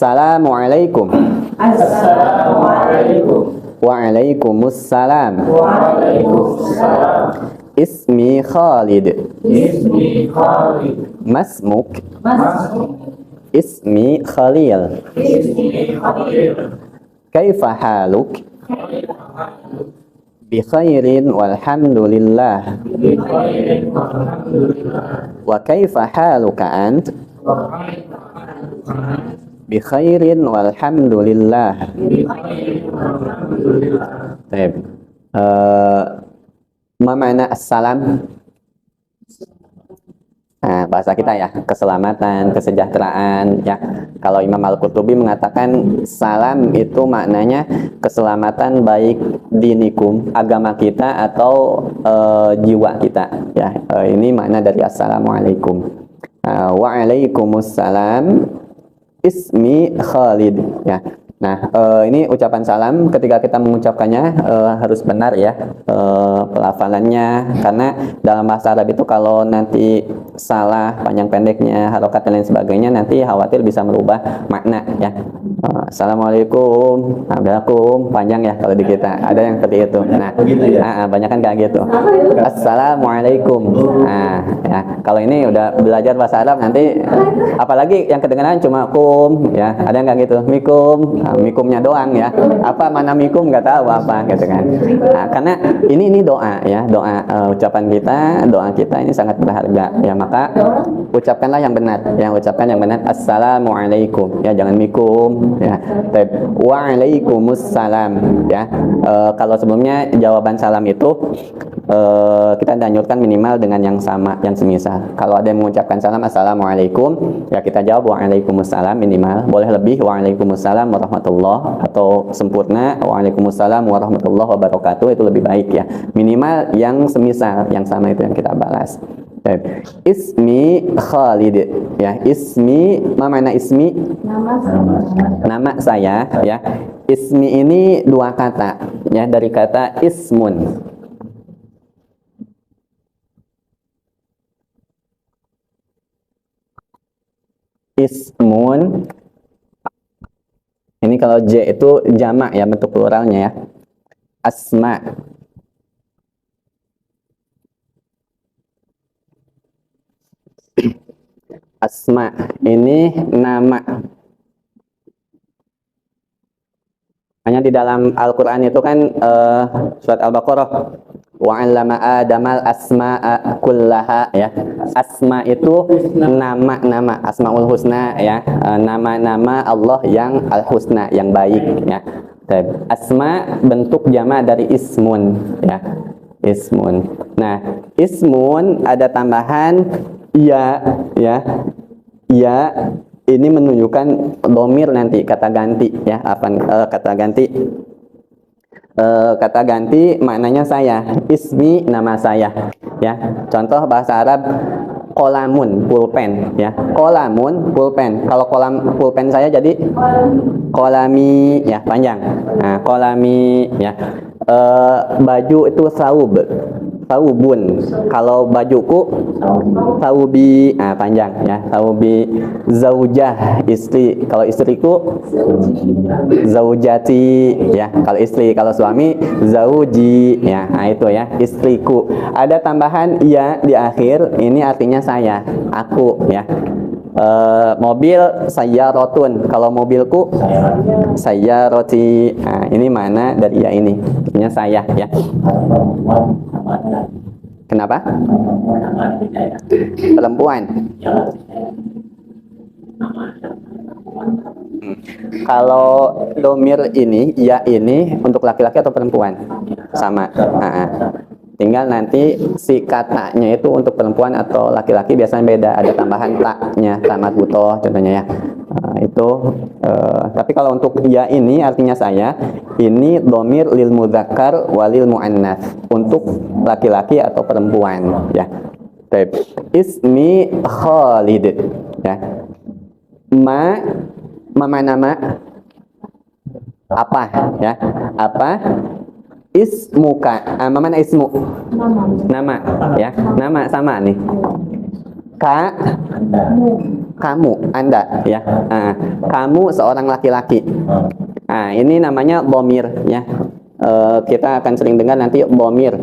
Assalamualaikum. Assalamualaikum. Waalaikumsalam. Waalaikumsalam. Ismi Khalid. Ismi Khalid. Masmuk. Masmuk. Ismi Khalil. Ismi Khalil. Kaifa haluk? Bi khairin walhamdulillah. Bi khairin walhamdulillah. Wa kaifa haluka ant? Wa kaifa haluka? Bi khairin walhamdulillah. Bi khairin walhamdulillah. Baik. Ma makna assalam? Nah, bahasa kita ya, keselamatan, kesejahteraan ya. Kalau Imam Al-Qurtubi mengatakan salam itu maknanya keselamatan baik dinikum, agama kita atau jiwa kita ya. Ini makna dari assalamualaikum. Waalaikumsalam. Ismi Khalid ya. Nah, ini ucapan salam ketika kita mengucapkannya harus benar ya pelafalannya, karena dalam bahasa Arab itu kalau nanti salah panjang pendeknya, harokat dan lain sebagainya nanti khawatir bisa merubah makna ya. Assalamualaikum, Assalamualaikum panjang ya kalau di kita ada yang seperti itu. Nah, banyak kan kayak gitu. Assalamualaikum. Nah, ya kalau ini udah belajar bahasa Arab nanti apalagi yang kedengaran cuma kum ya, ada yang kayak gitu, mikum. Mikumnya doang ya, apa mana mikum nggak tahu apa gitu kan. Nah, karena ini doa ya, doa ucapan kita, doa kita ini sangat berharga ya, maka ucapkanlah yang benar, ucapkan yang benar. Assalamualaikum ya, jangan mikum ya. Waalaikumsalam ya. Kalau sebelumnya jawaban salam itu kita anjurkan minimal dengan yang sama, yang semisal. Kalau ada yang mengucapkan salam assalamualaikum ya, kita jawab waalaikumsalam minimal, boleh lebih waalaikumsalam warahmatullahi, atau sempurna waalaikumsalam warahmatullahi wabarakatuh, itu lebih baik ya. Minimal yang semisal, yang sama itu yang kita balas. Ismi Khalid ya. Ismi, mana ismi? Nama saya ya. Ismi ini dua kata ya, dari kata ismun. Ismun. Ini kalau J itu jamak ya, bentuk pluralnya ya. Asma. Asma ini nama. Hanya di dalam Al-Quran itu kan surat Al-Baqarah, wa'allama adamal asma'a kullaha ya. Asma itu nama-nama, asmaul husna ya, nama-nama Allah yang al-husna, yang baik ya. Asma bentuk jama dari ismun ya. Ismun. Nah, ismun ada tambahan ya ya. Ya ini menunjukkan domir nanti, kata ganti ya. Kata ganti? Kata ganti maknanya saya. Ismi nama saya ya. Contoh bahasa Arab, kolamun pulpen ya. Kolamun pulpen. Kalau kolam pulpen saya jadi kolami ya, panjang. Nah, kolami ya. Baju itu saub, saubun. Kalau bajuku saubi, panjang ya. Saubi. Zaujah istri. Kalau istriku zaujati ya. Kalau istri, kalau suami zauji ya. Nah, itu ya, istriku. Ada tambahan ya di akhir, ini artinya saya, aku ya. Mobil sayyarotun. Kalau mobilku sayyaroti. Nah, ini mana dari ya ini? Artinya saya ya. Kenapa? Perempuan. Kalau domir ini, ya ini untuk laki-laki atau perempuan? Sama. Tinggal nanti si katanya itu untuk perempuan atau laki-laki biasanya beda. Ada tambahan taknya, tak marbutoh contohnya ya. Tapi kalau untuk ya ini artinya saya, ini domir lil mudzakkar walil muannats, untuk laki-laki atau perempuan ya. Ismi Khalid ya. Mana nama? Apa ya? Apa? Ismuka. Mana ismu? Nama ya. Nama sama nih. Ka kamu, Anda, ya. Kamu seorang laki-laki. Nah, ini namanya dhamir, ya. Kita akan sering dengar nanti dhamir.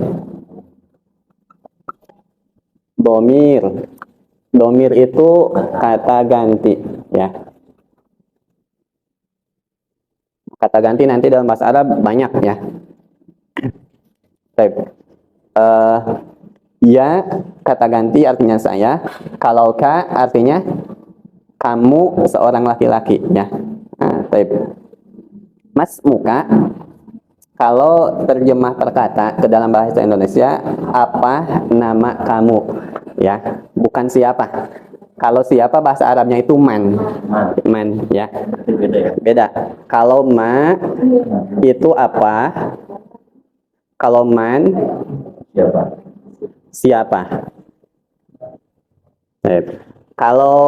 Dhamir itu kata ganti, ya. Kata ganti nanti dalam bahasa Arab banyak, ya. Baik. Ya, kata ganti artinya saya. Kalau ka artinya kamu seorang laki-laki, ya. Nah, baik. Mas muka, kalau terjemah perkata ke dalam bahasa Indonesia, apa nama kamu, ya, bukan siapa. Kalau siapa bahasa Arabnya itu man, ya. Beda. Kalau ma itu apa? Kalau man siapa? Kalau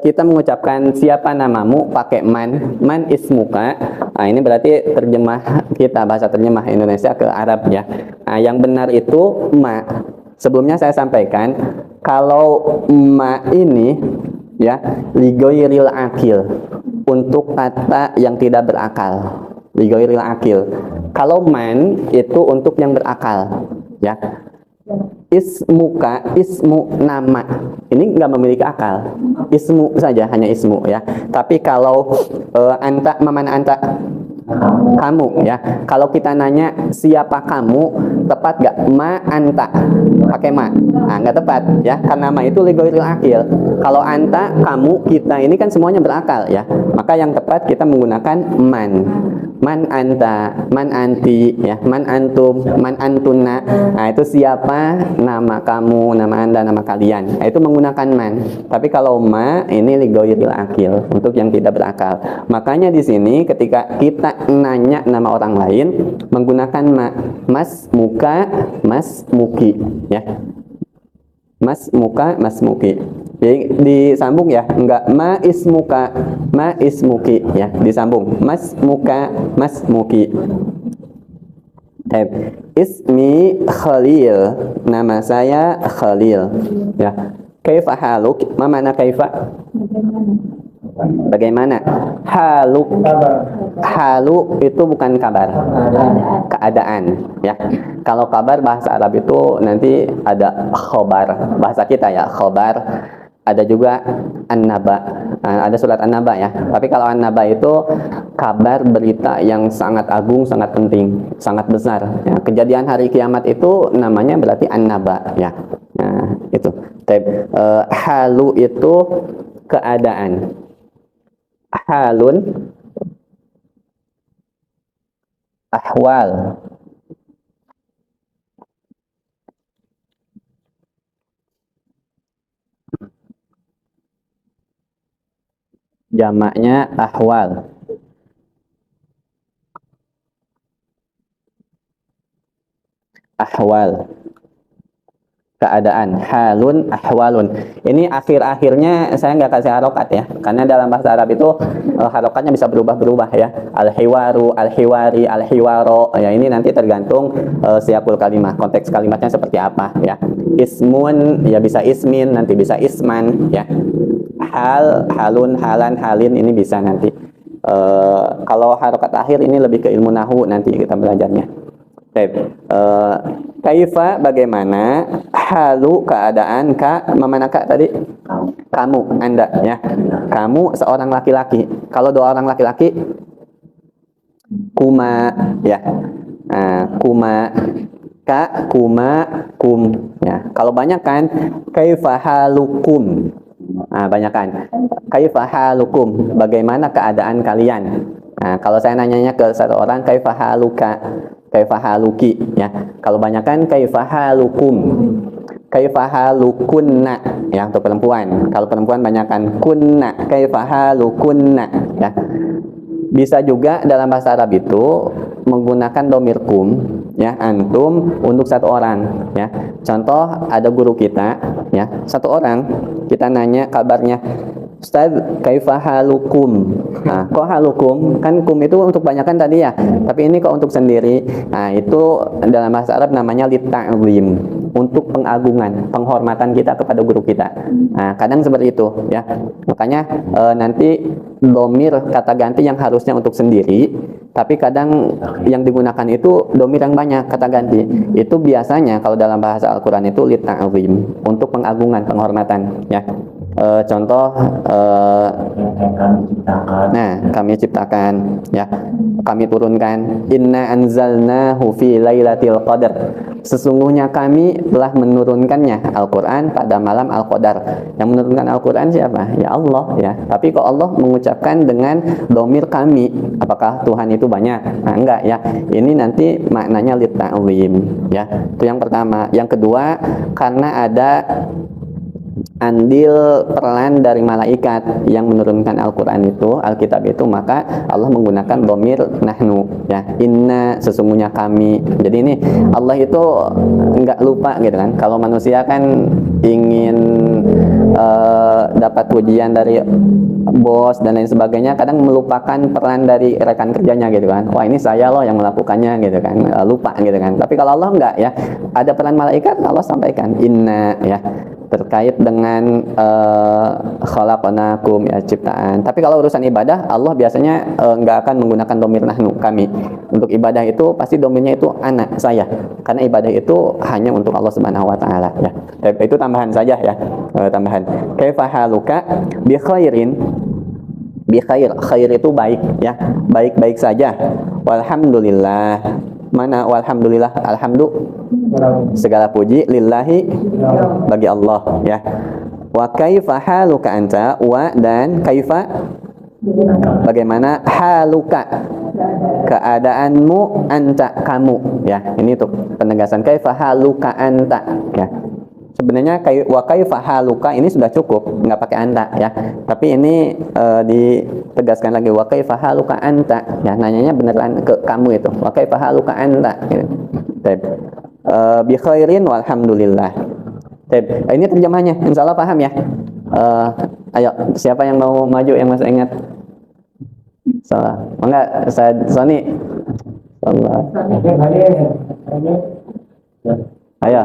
kita mengucapkan siapa namamu pakai man ismuka, nah ini berarti terjemah kita, bahasa terjemah Indonesia ke Arab, ya. Nah, yang benar itu ma. Sebelumnya saya sampaikan kalau ma ini, ya, ligoiril akil, untuk kata yang tidak berakal, ligoiril akil. Kalau man itu untuk yang berakal, ya. Ismuka, ismu nama, ini nggak memiliki akal, ismu saja, hanya ismu, ya. Tapi kalau anta, mamana anta, kamu, ya. Kalau kita nanya siapa kamu, tepat nggak? Ma anta, pakai ma, nah, nggak tepat, ya, karena ma itu ligoiril akil. Kalau anta, kamu, kita, ini kan semuanya berakal, ya. Maka yang tepat kita menggunakan man anta, man anti, ya, man antum, man antuna. Nah, itu siapa, nama kamu, nama anda, nama kalian. Nah, itu menggunakan man. Tapi kalau ma ini ligoiril akil, untuk yang tidak berakal. Makanya di sini ketika kita nanya nama orang lain menggunakan ma. Mas muka, mas muki, ya. Mas muka, mas muki. Jadi disambung, ya, enggak ma ismuka, ma ismuki, ya, disambung. Mas muka, mas muki. Ismi Khalil, nama saya Khalil, ya. Kaifa haluk, ma mana kaifa? Bagaimana? Halu itu bukan kabar, keadaan, ya. Kalau kabar bahasa Arab itu nanti ada khobar, bahasa kita, ya, khobar. Ada juga an-naba, ada surat an-naba, ya. Tapi kalau an-naba itu kabar, berita yang sangat agung, sangat penting, sangat besar, ya. Kejadian hari kiamat itu namanya berarti an-naba, ya. Nah, itu. Halu itu keadaan. Halun, ahwal. Jamaknya ahwal. Ahwal, keadaan. Halun, ahwalun. Ini akhir-akhirnya saya nggak kasih harokat, ya, karena dalam bahasa Arab itu harokatnya bisa berubah-berubah, ya. Al-hiwaru, al-hiwari, al-hiwaro, ya, ini nanti tergantung siapul kalimah, konteks kalimatnya seperti apa, ya. Ismun, ya, bisa ismin, nanti bisa isman, ya. Hal, halun, halan, halin, ini bisa nanti. Kalau harokat akhir ini lebih ke ilmu nahu, nanti kita belajarnya. Kaifa, bagaimana? Halu, keadaan. Ka, mana kak tadi? Kamu, anda, ya. Kamu seorang laki-laki. Kalau dua orang laki-laki, kuma, ya. Kuma, ka, kuma, kum, ya. Kalau banyak kan, kaifa halukum. Nah, banyak kan. Kaifa halukum, bagaimana keadaan kalian? Nah, kalau saya nanyanya ke satu orang, kaifa haluka, kaifa haluki, ya. Kalau banyak kan, kaifa halukum, kaifa halukunna, ya, untuk perempuan. Kalau perempuan banyak kan, kunna, kaifa halukunna, ya. Bisa juga dalam bahasa Arab itu menggunakan domir kum, ya, antum, untuk satu orang, ya. Contoh, ada guru kita, ya, satu orang, kita nanya kabarnya, Ustaz, kaifa halukum? Nah, kok halukum? Kan kum itu untuk banyakan tadi ya. Tapi ini kok untuk sendiri. Nah, itu dalam bahasa Arab namanya litta'zim, untuk pengagungan, penghormatan kita kepada guru kita. Nah, kadang seperti itu ya. Makanya nanti domir kata ganti yang harusnya untuk sendiri, tapi kadang yang digunakan itu domir yang banyak kata ganti. Itu biasanya kalau dalam bahasa Al-Qur'an itu litta'zim, untuk pengagungan, penghormatan ya. Contoh nah, kami ciptakan ya, kami turunkan, inna anzalnahu fi lailatul qadar, sesungguhnya kami telah menurunkannya Al-Qur'an pada malam Al-Qadar. Yang menurunkan Al-Qur'an siapa? Ya Allah ya. Tapi kok Allah mengucapkan dengan domir kami, apakah Tuhan itu banyak? Nah, enggak ya. Ini nanti maknanya litta'zim ya. Itu yang pertama. Yang kedua, karena ada andil peran dari malaikat yang menurunkan Al-Quran itu, Alkitab itu, maka Allah menggunakan domir nahnu ya, inna, sesungguhnya kami. Jadi ini Allah itu nggak lupa gitu kan. Kalau manusia kan ingin dapat pujian dari bos dan lain sebagainya, kadang melupakan peran dari rekan kerjanya gitu kan. Wah, ini saya loh yang melakukannya gitu kan, lupa gitu kan. Tapi kalau Allah enggak ya, ada peran malaikat, Allah sampaikan inna ya, terkait dengan khalaqnakum ya, ciptaan. Tapi kalau urusan ibadah, Allah biasanya enggak akan menggunakan domir nahnu, kami. Untuk ibadah itu pasti domirnya itu anak, saya. Karena ibadah itu hanya untuk Allah Subhanahu wa taala ya. Itu tambahan saja ya. Tambahan. Kaifa haluka bi khairin. Bi khair, khair itu baik ya. Baik-baik saja. Walhamdulillah. Mana walhamdulillah? Alhamdu segala puji lillahi bagi Allah ya. Wa kaifa haluka anta, wa dan kaifa bagaimana, haluka keadaanmu, anta kamu ya. Ini untuk penegasan kaifa haluka anta ya. Sebenarnya wa kaifa haluka ini sudah cukup, nggak pakai anta ya. Tapi ini ditegaskan lagi, wa kaifa haluka anta ya, nanyanya beneran ke kamu itu, wa kaifa haluka anta gitu. Bi khairin walhamdulillah. Ini terjemahnya, insya Allah paham ya. Ayo, siapa yang mau maju yang masih ingat? Salah, enggak, saya Sony. Salah. Ayo.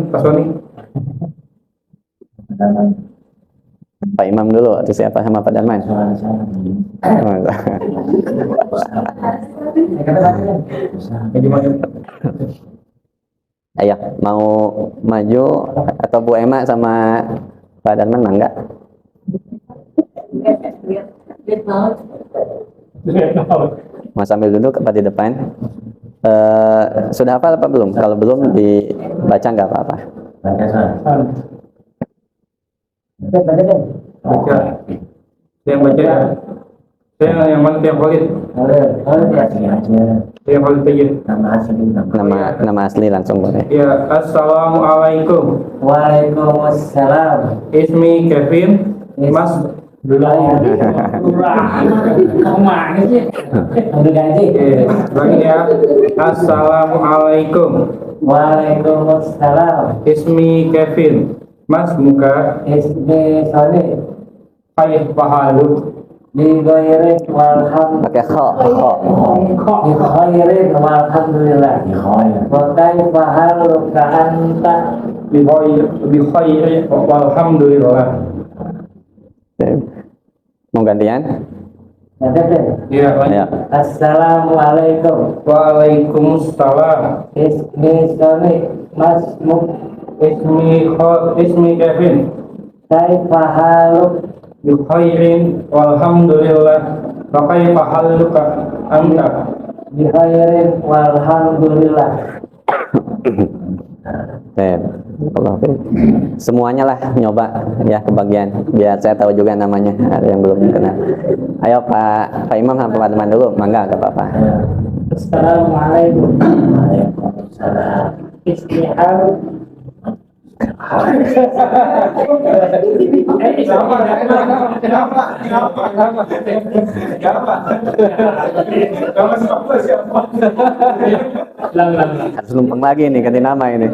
Pak Sony. Pak Imam dulu, atau siapa sama Pak Darman? Ayo, mau maju atau Bu Emma sama Pak Darman mangga? Mau sambil duduk apa di depan? Sudah hafal apa belum? Kalau belum dibaca nggak apa-apa. Baca. Yang baca ya. Saya yang mana yang Khalid? Yang Khalid aja. Nama asli langsung boleh. Ya, assalamualaikum. Waalaikumsalam. Ismi Kevin. Mas Kemana sih? Udah gaji. lagi ya. Assalamualaikum. Waalaikumsalam. Ismi Kevin. Mas muka. Ismi Sony. Kaifa haluk? Di khairin walhamdulillah. Pakai kho. Di khairin walhamdulillah. Wa kaifa haluka anta? Bi khairi walhamdulillah. Mau gantian? Ya, Ayo. Assalamualaikum. Waalaikumsalam. Ismi Sony. Mas Ismi Kevin. kaifa haluk? Bi khairin walhamdulillah. Wa kaifa haluka anta? Di khairin walhamdulillah. Semuanya lah nyoba ya kebagian, biar saya tahu juga namanya, ada yang belum kenal. Ayo Pak Imam sama Pak teman dulu, mangga gak apa-apa. Assalamualaikum. Waalaikumsalam. Ismi Harun. Lang. Harus numpang lagi nih ganti nama ini.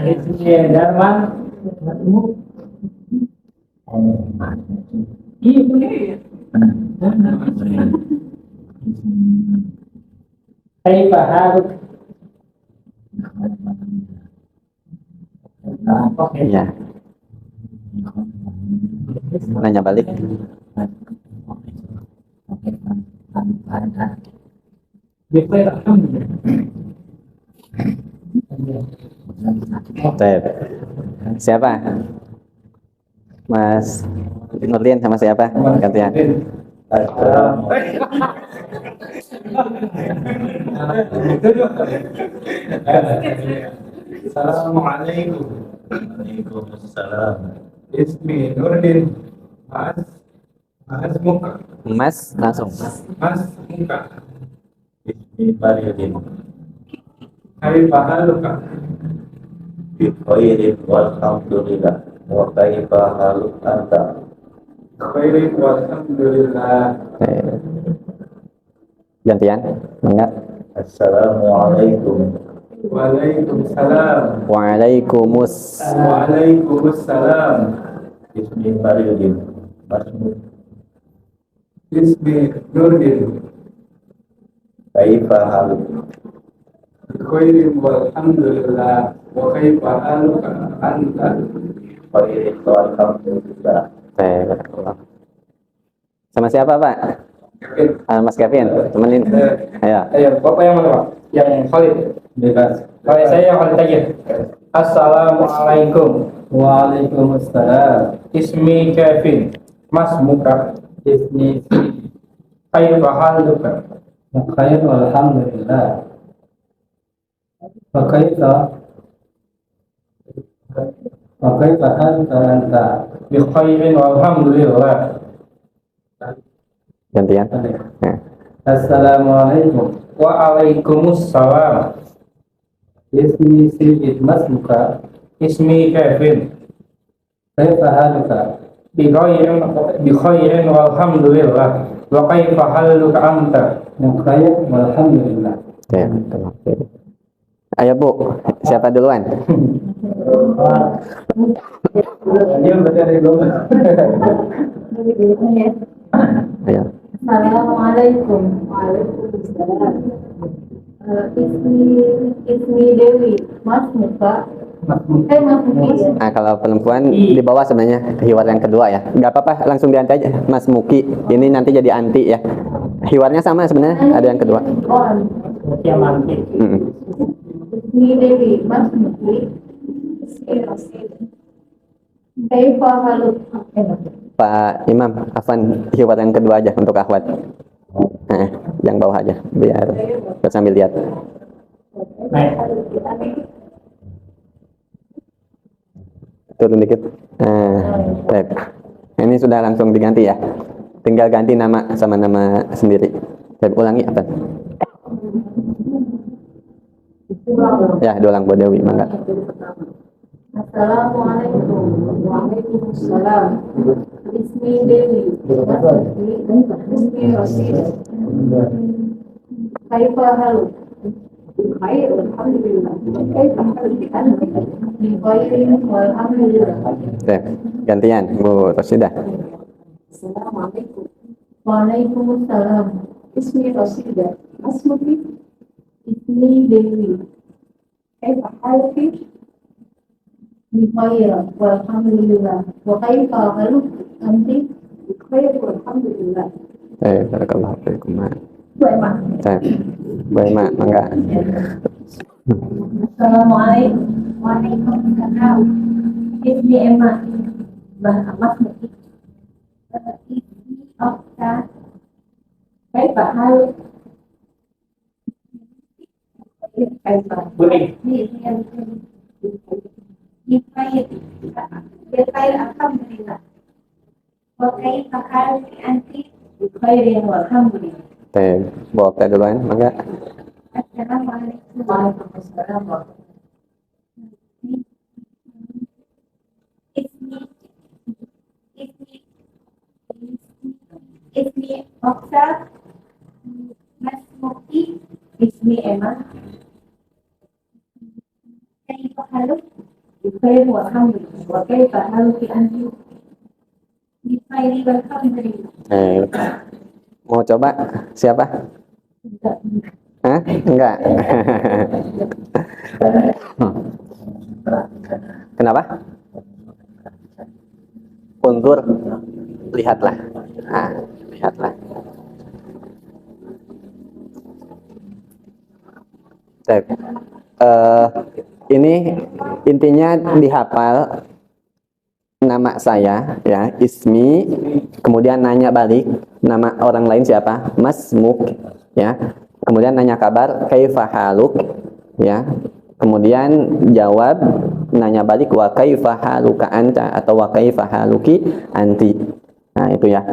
Ismi Darman. Kaifa haluk? Iya. Nanya balik. Baik. Siapa? Mas Nurdin sama siapa? Gantian. Assalamualaikum. Waalaikumsalam. Ismi Nurdin. Mas muka. Mas langsung. Mas muka. Ismi Maryudin. Kaifa haluka? Bi khairin walhamdulillah. Wa kaifa haluk anta? Khairin walhamdulillah. Gantian. Enggak. Assalamualaikum. Waalaikumsalam. Waalaikumsalam. Waalaikumsalam. Ismi Maryudin. Masmuk. Ismi Nurdin. Kaifa haluk? Khairin walhamdulillah. Wa kaifa haluka anta? Khairin walhamdulillah. Sama siapa, Pak? Mas Kevin, temenin. Ayo. Ayo, Bapak yang mana, Pak? Yang Khalid. Bebas. Kalau saya yang Khalid aja. Assalamualaikum. Waalaikumsalam. Ismi Kevin. Mas muka. Ismi Kaifa haluka? Khair alhamdulillah. Wa kaifa haluka anta? Bi khairin walhamdulillah. Gantian. Nah. Assalamualaikum. Waalaikumsalam. Ismi Sayyid Masmuka. Ismi Kevin. Kaifa haluka? Bi khairin walhamdulillah. Wa kaifa haluka anta? Khair walhamdulillah. Oke. Ayo Bu, siapa duluan? Dia berarti ada yang belum. Ayo. Assalamualaikum. Waalaikumsalam. Ismi Dewi. Mas muka. Mas Muki. Nah, kalau perempuan di bawah sebenarnya hiwar yang kedua ya. Nggak apa-apa, langsung dianti aja. Mas Muki. Ini nanti jadi anti ya. Hiwarnya sama sebenarnya, ada yang kedua. Ismi Dewi. Mas Muki. Ismi Rasid. Kaifa haluk? Pak Imam, Afan, hiwar yang kedua aja untuk akhwat. Nah, yang bawah aja, biar sambil lihat. Turun dikit. Baik. Ini sudah langsung diganti ya. Tinggal ganti nama sama nama sendiri. Baik, ulangi apa? Ya, diulang buat Dewi, mangga. Assalamualaikum. Waalaikumsalam. Ismi Dewi. Ismi Rasid. Kaifa haluk? Khair, alhamdulillah. Kaifa haluk anta? Bi khairin walhamdulillah. Baik, gantian Bu Rosidah. Assalamualaikum. Waalaikumsalam. Ismi Rasidah. Asmuki. Ismi Dewi. Kaifa haluki? Bikhair walhamdulillah. Wa kaifa haluk anti? Bikhair walhamdulillah. Barakallahu fiikum. Baik, Baik, Mak, mangga. Assalamualaikum. Waalaikumsalam. Ismi Emma. Mas Muki. Ismi Okta. Kaifa haluk? Kaifa. Boleh. Bikhair. Bikhair alhamdulillah. Wa kaifa haluki anti? Bikhairin walhamdulillah. Baik, Bu Okta duluan, mangga. Assalamualaikum. Waalaikumsalam. Ismi Ismi Oksa, Mas Muki, Ismi Emma. Kaifa haluk? Bikhair walhamdulillah. Wa kaifa haluki anti? Bikhairi walhamdulillah. Mau coba siapa? Hah? Enggak. Kenapa? Unzur, lihatlah. Lihatlah. Baik. Ini intinya dihafal nama saya, ya, ismi, kemudian nanya balik nama orang lain siapa, masmuk, ya, kemudian nanya kabar kaifa haluk, ya, kemudian jawab nanya balik wa kaifa haluka anta atau wa kaifa haluki anti. Nah itu ya.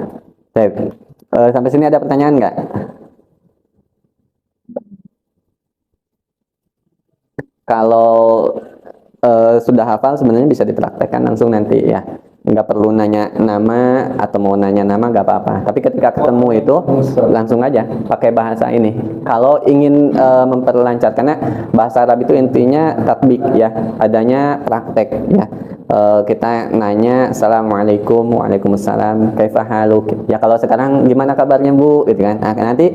Baik. Sampai sini ada pertanyaan nggak? Kalau sudah hafal sebenarnya bisa dipraktekkan langsung nanti ya, nggak perlu nanya nama atau mau nanya nama nggak apa-apa, tapi ketika ketemu itu langsung aja pakai bahasa ini kalau ingin memperlancar, karena bahasa Arab itu intinya tatbik ya, adanya praktek ya. Kita nanya assalamualaikum, waalaikumsalam, kaifa haluk, ya kalau sekarang gimana kabarnya bu gitu kan. Nah, nanti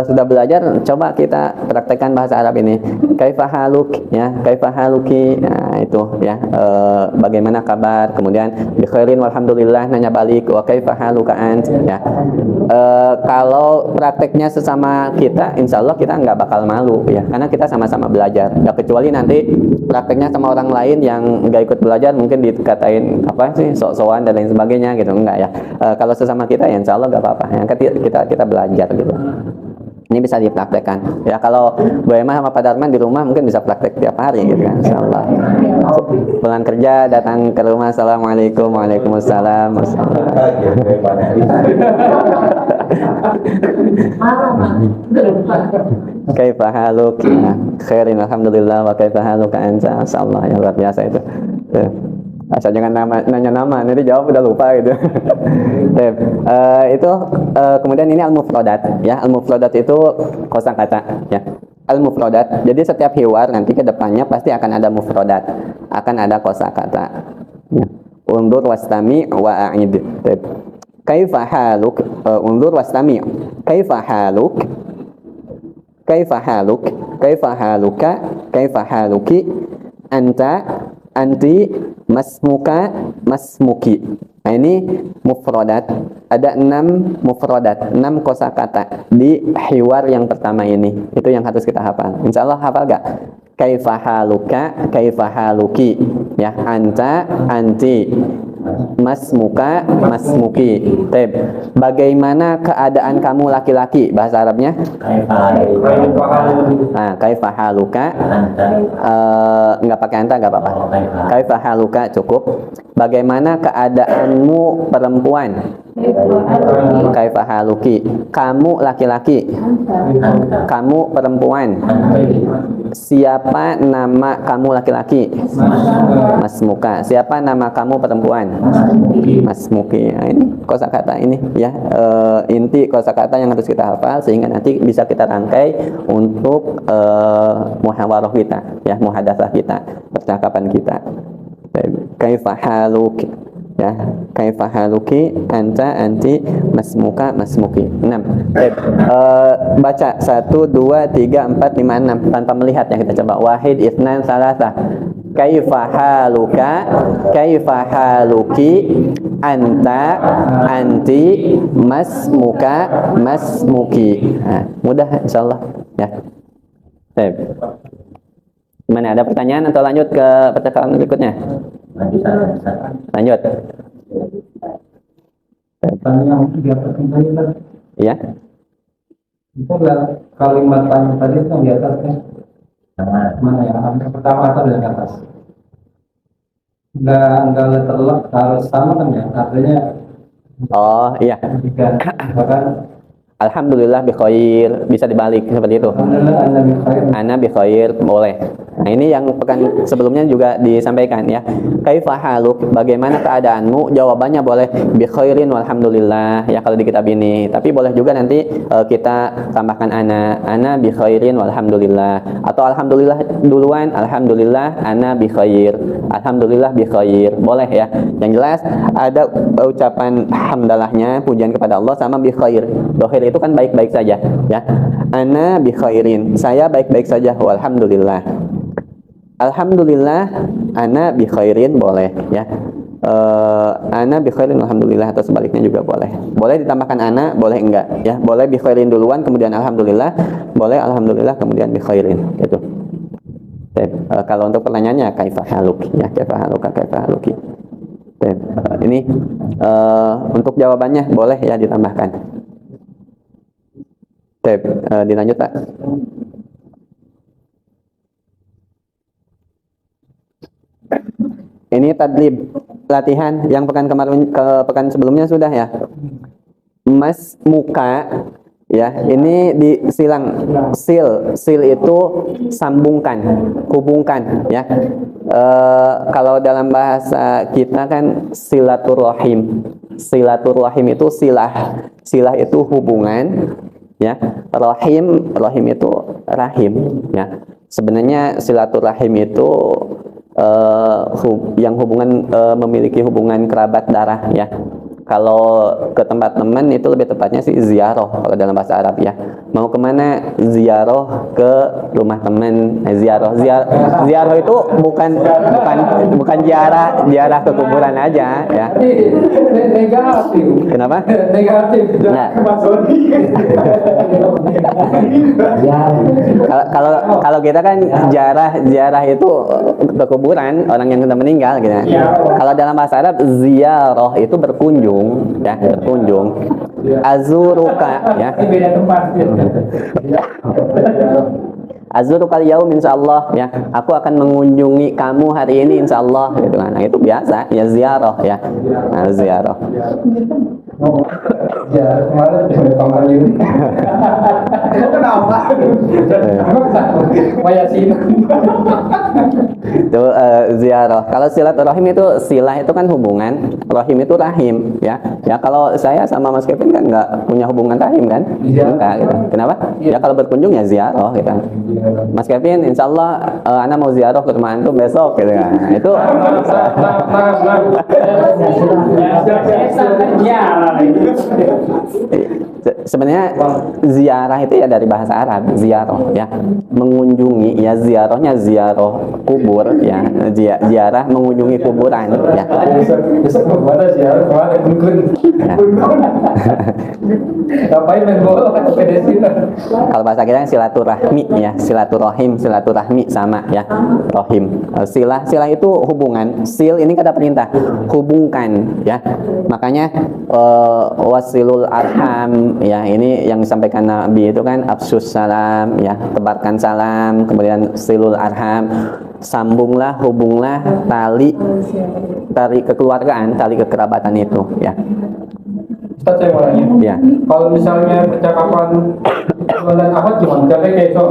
sudah belajar coba kita praktekkan bahasa Arab ini, kaifa haluk ya, kaifa haluki. Nah itu ya, bagaimana kabar, kemudian bi khairin walhamdulillah, nanya balik wa kaifa haluka ant ya. Kalau prakteknya sesama kita, insya Allah kita nggak bakal malu ya, karena kita sama-sama belajar ya, kecuali nanti prakteknya sama orang lain yang nggak ikut belajar mungkin dikatain apa sih, sok-sokan dan lain sebagainya gitu, enggak ya. Kalau sesama kita ya insya Allah nggak apa-apa ya, kita belajar gitu. Ini bisa dipraktekkan ya. Kalau Bu Emma sama Pak Darman di rumah mungkin bisa praktek tiap hari gitu kan, insya Allah. Pulang kerja datang ke rumah, assalamualaikum, waalaikumsalam. Kaifa haluk? Khairin alhamdulillah, wa kaifa haluk anta? Insyaallah ya, luar biasa itu. Asal jangan nanya nama, nanti jawab udah lupa gitu. Itu kemudian ini al-mufradat ya. Al-mufradat itu kosakata ya. Al-mufradat. Jadi setiap hiwar nanti ke depannya pasti akan ada mufradat, akan ada kosakata. Ya. Undur wastami wa a'id. Kaifa haluk? Undur wastami. Kaifa haluk? Kaifa haluk? Kaifa haluka? Kaifa haluki? Anta, anti, masmuka, masmuki. Nah ini mufradat. Ada 6 mufradat, 6 kosakata di hiwar yang pertama ini. Itu yang harus kita hafal. Insya Allah hafal gak? Kaifa haluka, kaifa haluki. Ya, anta, anti, masmuka, masmuki. Teb. Bagaimana keadaan kamu laki-laki? Bahasa Arabnya? Nah, kaifa haluka. Nggak pakai anta nggak apa-apa. Kaifa haluka cukup. Bagaimana keadaanmu perempuan? Kaifa haluki. Kamu laki-laki. Kamu perempuan. Siapa nama kamu laki-laki? Masmuka. Siapa nama kamu perempuan? Masmuki. Nah, ini kosakata ini ya, inti kosakata yang harus kita hafal sehingga nanti bisa kita rangkai untuk muhawarah kita ya, muhadatsah kita, percakapan kita. Kaifa haluk ya, kaifa haluki, anta, anti, masmuka, masmuki. 6. Baca 1 2 3 4 5 6 tanpa melihat ya, kita coba. Wahid, itsnan, salasah. Kaifa haluka, kaifa haluki, anta, anti, masmuka, masmuki. Nah, mudah insyaallah ya. Baik. Mana ada pertanyaan atau lanjut ke percakapan berikutnya? Lanjut. Pertanyaan yang 3 pertanyaan tadi. Iya. Itu enggak kalimat tanya tadi itu yang di atasnya. Mana ya? Yang pertama atau yang atas? Enggak letterlock, harus sama kan ya? Artinya Oh iya. jika bahkan Alhamdulillah bi khair, bisa dibalik seperti itu. Alhamdulillah anda bi khair. Ana bi khair, boleh. Nah, ini yang pekan sebelumnya juga disampaikan ya. Kaifa haluk? Bagaimana keadaanmu? Jawabannya boleh bi khairin walhamdulillah ya kalau di kitab ini. Tapi boleh juga nanti kita tambahkan ana bi khairin walhamdulillah, atau alhamdulillah duluan, alhamdulillah ana bi khair. Alhamdulillah bi khair. Boleh ya. Yang jelas ada ucapan hamdalahnya, pujian kepada Allah, sama bi khair. Bi khair itu kan baik-baik saja ya. Ana bi khairin, saya baik-baik saja, walhamdulillah. Alhamdulillah ana bi khairin, boleh ya. Ana bi khairin alhamdulillah, atau sebaliknya juga boleh. Boleh ditambahkan ana, boleh enggak ya. Boleh bi khairin duluan kemudian alhamdulillah, boleh alhamdulillah kemudian bi khairin gitu. Kalau untuk pertanyaannya kaifa haluk ya, kaifa haluka, kaifa haluki. Ini untuk jawabannya boleh ya ditambahkan. Dilanjut Pak. Ini tadlib, latihan yang pekan kemarin ke pekan sebelumnya sudah ya. Mas muka ya, ini disilang, sil itu sambungkan, hubungkan ya. Kalau dalam bahasa kita kan silaturrahim. Silaturrahim itu silah itu hubungan ya. Rahim itu rahim ya. Sebenarnya silaturrahim itu yang hubungan memiliki hubungan kerabat darah ya. Kalau ke tempat teman itu lebih tepatnya sih ziarah kalau dalam bahasa Arab ya. Mau kemana? Ziarah ke rumah teman. Ziarah itu bukan ziarah ke kuburan aja ya. Negatif. Kenapa? Negatif. Nah. Kalau kita kan ziarah itu ke kuburan orang yang sudah meninggal gitu. Kalau dalam bahasa Arab ziarah itu berkunjung ya, berkunjung. Azuruka ya. Ini beda tempat. Azurukal yaum insyaallah ya. Aku akan mengunjungi kamu hari ini insyaallah gitu kan. Nah, itu biasa ya, ziarah ya. Nah, ziarah. Ya, kemarin di Pamali. Kenapa? Itu ziarah. Kalau silaturahim itu, silah itu kan hubungan, rahim itu rahim ya. Ya kalau saya sama Mas Kevin kan nggak punya hubungan rahim kan? Enggak gitu. Kenapa? Ya kalau berkunjung ya ziarah gitu. Mas Kevin, insya Allah Ana mau ziarah ke rumah antum besok gitu kan. Nah, itu sebenarnya ziarah itu ya dari bahasa Arab, ziarah ya, mengunjungi ya, ziarahnya ziarah kubur ya, ziarah mengunjungi kuburan ya. Besok kemana ziarah? Kemana Gun? Ngapain main bola kan PDS? Kalau bahasa kita silaturahmi ya, silaturahmi sama ya, rahim. Silah itu hubungan. Sil ini kata perintah, hubungkan ya. Makanya wasilul arham ya, ini yang disampaikan Nabi itu kan absus salam ya, tebarkan salam, kemudian silul arham, sambunglah, hubunglah tali kekeluargaan, tali kekerabatan itu ya. Ustaz, saya mau nanya. Ya. Kalau misalnya percakapan dan apa gimana? Contohnya kayak itu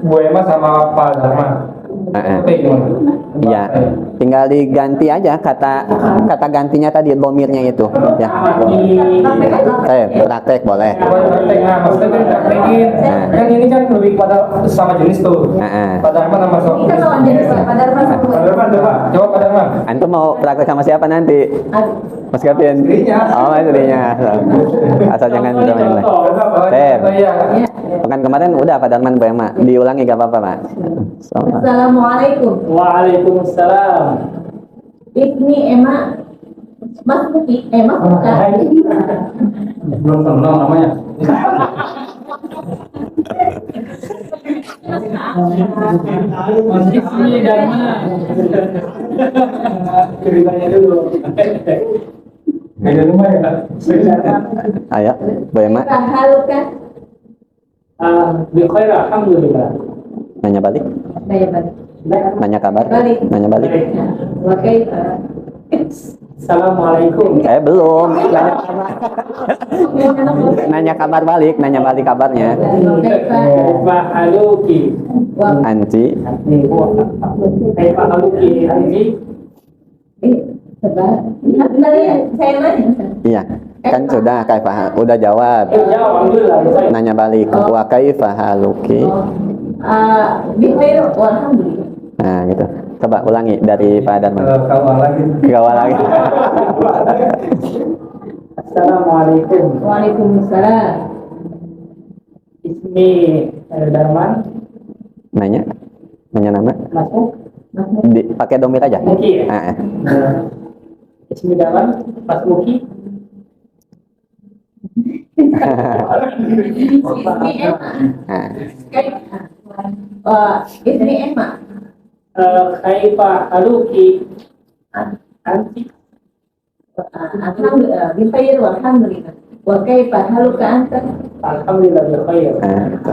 Bu Emma sama Pak Dharma. Kayak gimana? Ya, tinggal diganti aja kata gantinya tadi, domirnya itu ya. Praktek boleh. Praktek, nah maksudnya kan praktekin. Kan ini kan lebih pada sama jenis tuh. Pak Dharma sama Ini kan lawan jenis ya, Pak Dharma sama Bu Emma. Coba Pak Dharma. Antum mau praktek sama siapa nanti? Mas Kevin? Oh, istrinya. Asal jangan sama yang lain. Pekan kemarin udah Pak Darman Bu Emma. Diulangi gak apa-apa, Pak. Assalamualaikum. Waalaikumsalam. Ibni Emma. Mas Buki, Emma bukan. Belum kenal namanya. Masih Dharma. Ceritanya dulu. Beda rumah ya, Kak? Ayo, Bu Emma. Halo kan? Bi khair, alhamdulillah. Nanya balik. Saya balik. Nanya kabar. Balik. Nanya balik. Oke. Assalamualaikum. Belum. Nanya kabar balik, nanya balik kabarnya. Kaifa haluki? Anci. Kaifa haluki? Anji? Tadi saya nanya. Iya, kan sudah kaifa, udah jawab. Jawab alhamdulillah. Nanya balik, wa kaifa haluki? Bikhair walhamdulillah. Nah, gitu. Coba ulangi dari Pak Darman. Kalau lagi Gawal lagi. Assalamualaikum. Waalaikumsalam. Ismi Darman. Nanya nama. Masuk. Pakai domir aja. Muki ya? Ah, Ismi Darman. Mas Muki. Ismi Emma. ah. Ismi Emma. Kaifa haluki? Anti. Alhamdulillah. Bikhair walhamdulillah. Wa kaifa haluka anta? Alhamdulillah bikhair. Gitu.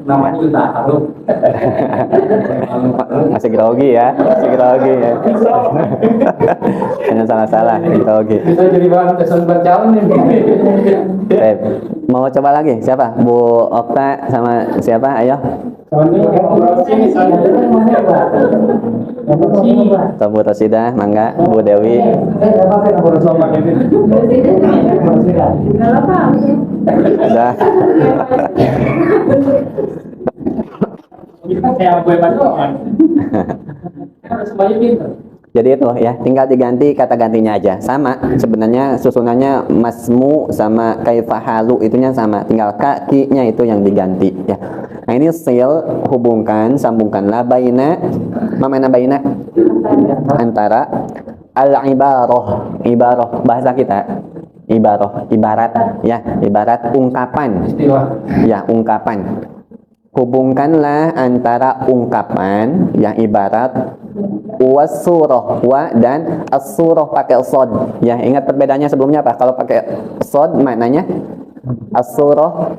namanya juga halu. Masih grogi ya, Jangan salah-salah, grogi. Bisa jadi bahan kesan bacaan nih. Mau coba lagi? Siapa? Bu Okta sama siapa? Ayo. Sama ini sini sana. Atau Bu Rosidah, Mangga, Bu Dewi. Sama ini. Enggak apa-apa. Udah. Kita kayak gue bantuan. Harus semuanya pintar. Jadi itu ya, tinggal diganti kata gantinya aja. Sama, sebenarnya susunannya masmu sama kaifahalu itunya sama, tinggal kakinya itu yang diganti ya. Nah, ini sil hubungkan, sambungkanlah baina, mana baina? Antara ibarah bahasa kita. Ibarat ya, ibarat ungkapan. Istilah. Ya, ungkapan. Hubungkanlah antara ungkapan yang ibarat wasurah wa dan as-surah pakai sod. Ya, ingat perbedaannya sebelumnya apa? Kalau pakai sod maknanya as-surah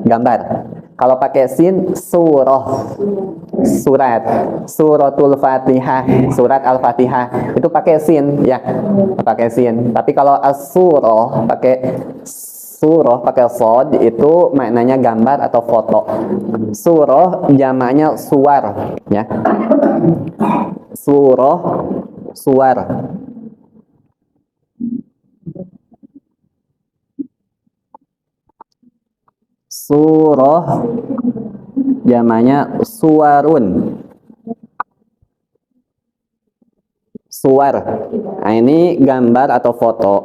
gambar. Kalau pakai sin surah surat. Suratul Fatihah, surat Al-Fatihah itu pakai sin ya. Pakai sin. Tapi kalau as-surah pakai surah pakai sod itu maknanya gambar atau foto. Surah jamaknya suar ya. Surah suar. Surah jamaknya suwarun. Suar. Nah, ini gambar atau foto.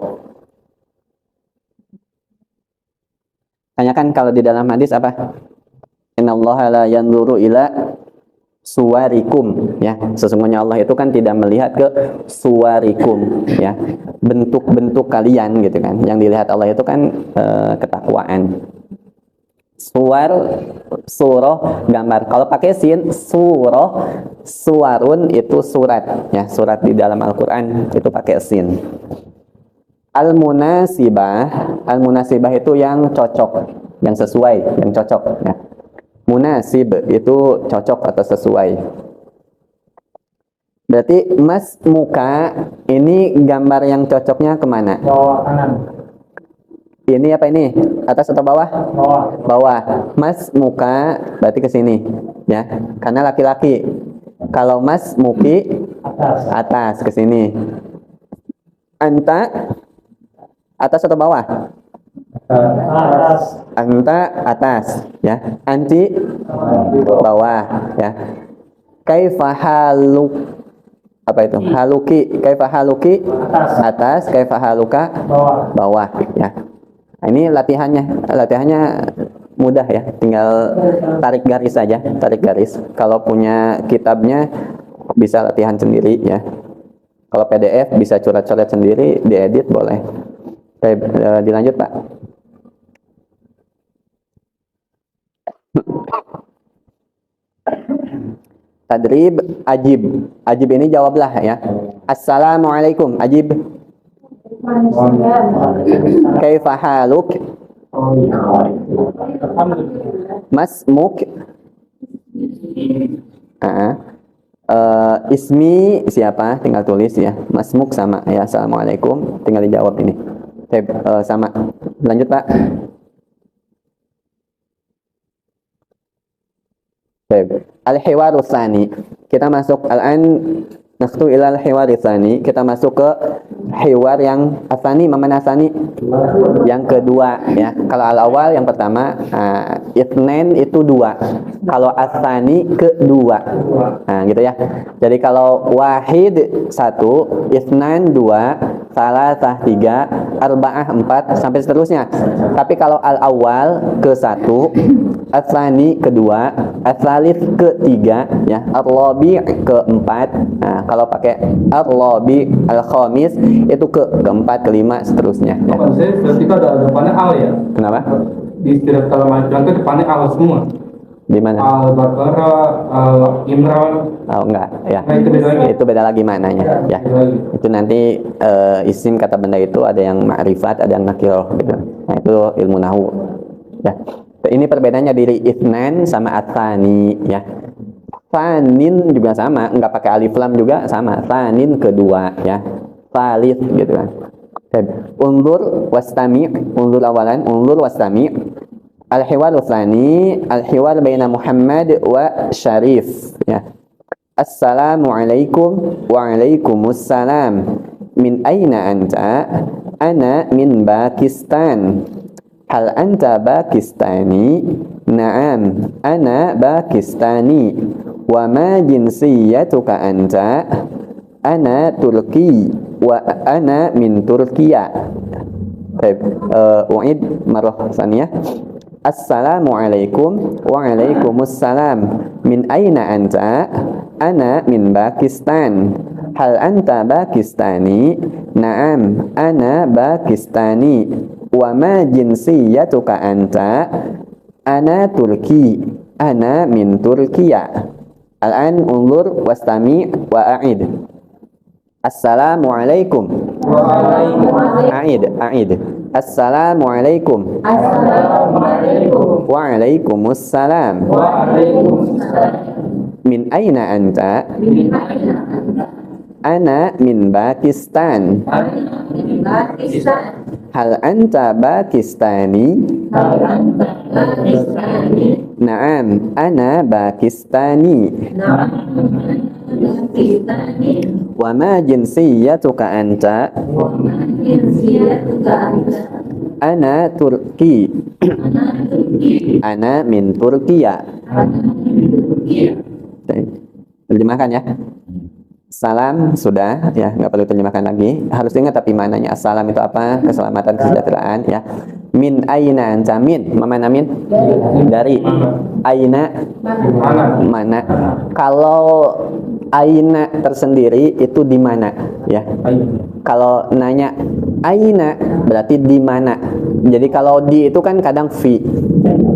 Tanyakan kalau di dalam hadis apa? Innallaha la yanzuru ila suwarikum ya. Sesungguhnya Allah itu kan tidak melihat ke suwarikum ya. Bentuk-bentuk kalian gitu kan. Yang dilihat Allah itu kan ketakwaan. Suwar surah gambar. Kalau pakai sin surah suwarun itu surat ya. Surat di dalam Al-Qur'an itu pakai sin. Al-munasibah itu yang cocok, yang sesuai, yang cocok ya. Munasib itu cocok atau sesuai. Berarti mas muka ini gambar yang cocoknya kemana? Bawah kanan. Ini apa ini? Atas atau bawah? Bawah. Bawah. Mas muka berarti ke sini ya. Karena laki-laki. Kalau mas muki atas ke sini. Anta atas atau bawah? Atas. Anta atas ya. Anti bawah ya. Kaifa haluk apa itu? Haluki. Kaifa haluki atas. Kaifa haluka Bawah. bawah ya. Nah, ini latihannya mudah ya. Tinggal tarik garis saja, tarik garis. Kalau punya kitabnya bisa latihan sendiri ya. Kalau PDF bisa coret-coret sendiri, diedit boleh. Oke, dilanjut Pak. Tadrib ajib. Ajib ini jawablah ya. Assalamualaikum. Ajib. Kaifa haluk? Alhamdulillah. Masmuk? Ismi siapa? Tinggal tulis ya. Masmuk sama ya. Assalamualaikum. Tinggal dijawab ini. Sama. Lanjut Pak. Al-hiwaru tsani. Kita masuk al-an naftu ila al-hiwari tsani. Kita masuk ke hiwar yang asani, mana asani? Yang kedua ya. Kalau al-awal yang pertama, itsnain itu dua. Kalau asani kedua. Nah, gitu ya. Jadi kalau wahid satu, itsnan dua, salasah tiga, arba'ah empat sampai seterusnya. Tapi kalau al-awal ke satu, asani kedua, asalis ketiga ya, ar-rabi keempat. Nah, kalau pakai ar-rabi al-khamis itu keempat, kelima seterusnya ya. Kalau saya ketika ada depannya al ya. Kenapa? Di setiap kalimat itu depannya al semua. Di mana? Al-Baqarah, Al-Imran. Oh enggak ya. Nah, itu beda lagi. Itu beda lagi maknanya ya. Beda lagi. Itu nanti isim kata benda itu ada yang ma'rifat, ada yang nakirah gitu. Nah, itu ilmu nahwu. Ya. Ini perbedaannya diri itsnan sama at-tsani ya. Tsanin juga sama, enggak pakai alif lam juga sama. Tsanin kedua ya. Tsalits gitu kan. Unzur wastami', unzur awalan, unzur wastami'. Al-hiwar tsani, al-hiwar baina Muhammad wa Syarif ya. Assalamualaikum wa alaikumussalam. Min aina anta? Ana min Pakistan. Hal anta Pakistani? Na'am, ana Pakistani. Wa ma jinsiyatuka anta? Ana Turki wa ana min Turkiya. Baik, u'id marrah tsaniyah. Assalamualaikum wa alaikumussalam. Min aina anta? Ana min Pakistan. Hal anta Pakistani? Na'am, ana Pakistani. Wa ma jinsiyatuka anta? Ana Turki. Ana min Turkiya. Al-an unzur wastami' wa a'id. Assalamualaikum. A'id. Assalamualaikum. Waalaikumsalam. Min aina anta? Ana min Pakistan. Hal anta Pakistani? Naam, ana Pakistani. Wa ma jinsiyatuka anta? Ana Turki. Ana min Turkiya. Terjemahkan ya. Salam sudah ya, nggak perlu terjemahkan lagi. Harus ingat tapi mananya assalam itu apa? Keselamatan, kesejahteraan ya. Min aina anta? Min, mana min? Dari. Aina? Mana? Kalau aina tersendiri itu di mana ya. Kalau nanya aina berarti di mana. Jadi kalau di itu kan kadang fi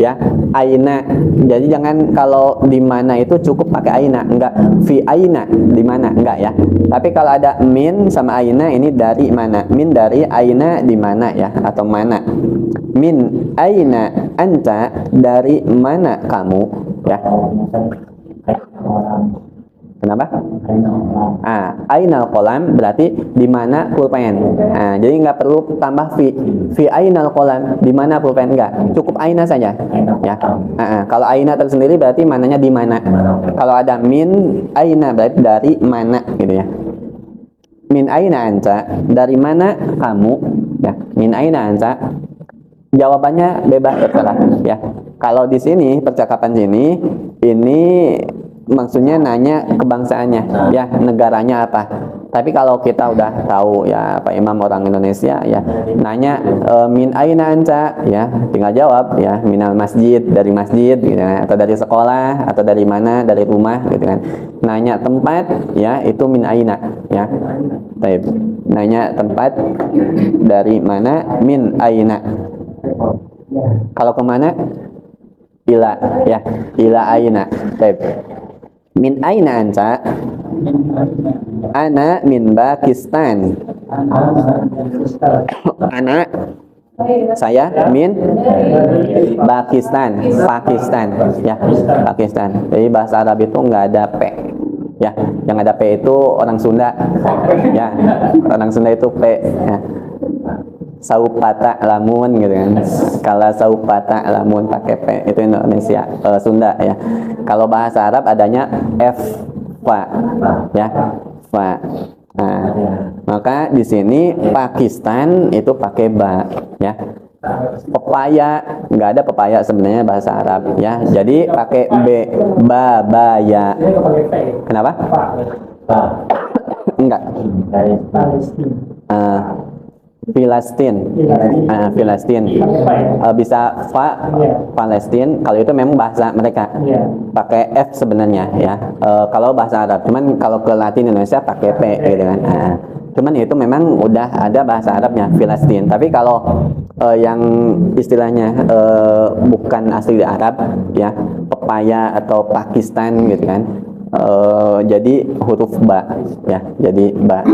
ya, aina. Jadi jangan kalau di mana itu cukup pakai aina, enggak fi aina, di mana, enggak ya. Tapi kalau ada min sama aina ini dari mana. Min dari, aina di mana ya, atau mana. Min aina anta, dari mana kamu ya. Kenapa? Ainal qalam berarti di mana pulpen. Jadi nggak perlu tambah fi ainal qalam, di mana pulpen, enggak. Cukup aina saja. Ya. Kalau aina tersendiri berarti mananya di mana. Kalau ada min aina berarti dari mana gitu ya. Min aina anta, dari mana kamu ya. Min aina anta. Jawabannya bebas terserah ya. Kalau di sini percakapan sini ini maksudnya nanya kebangsaannya ya, negaranya apa. Tapi kalau kita udah tahu ya Pak Imam orang Indonesia ya, nanya min aina anta ya, tinggal jawab ya, minal masjid, dari masjid gitu kan, atau dari sekolah, atau dari mana, dari rumah gitu kan. Nanya tempat ya, itu min aina ya. Baik. Nanya tempat dari mana, min aina. Kalau kemana, ila ya, ila aina. Baik. Min aina anta? Ana min Pakistan. Ana, saya min Pakistan. Pakistan ya, Pakistan. Jadi bahasa Arab itu nggak ada p ya. Yang ada P itu orang Sunda, ya. Orang Sunda itu P, ya. Saupata lamun gitu kan. Kalau saupata lamun pakai P itu Indonesia, Sunda ya. Kalau bahasa Arab adanya F, fa, ya, fa. Nah, maka di sini Pakistan itu pakai ba, ya. Pepaya nggak ada pepaya sebenarnya bahasa Arab ya, jadi pakai b, babaya. Ini pakai P. Kenapa? Pak. Enggak. Palestina. Filastin, Filastin. Bisa fa, Palestin. Kalau itu memang bahasa mereka Iya. pakai F sebenarnya ya. Kalau bahasa Arab, cuman kalau ke Latin Indonesia pakai P gitu kan. Cuman itu memang udah ada bahasa Arabnya Filastin. Tapi kalau yang istilahnya bukan asli Arab ya, pepaya atau Pakistan gitu kan. Jadi huruf ba ya, jadi ba.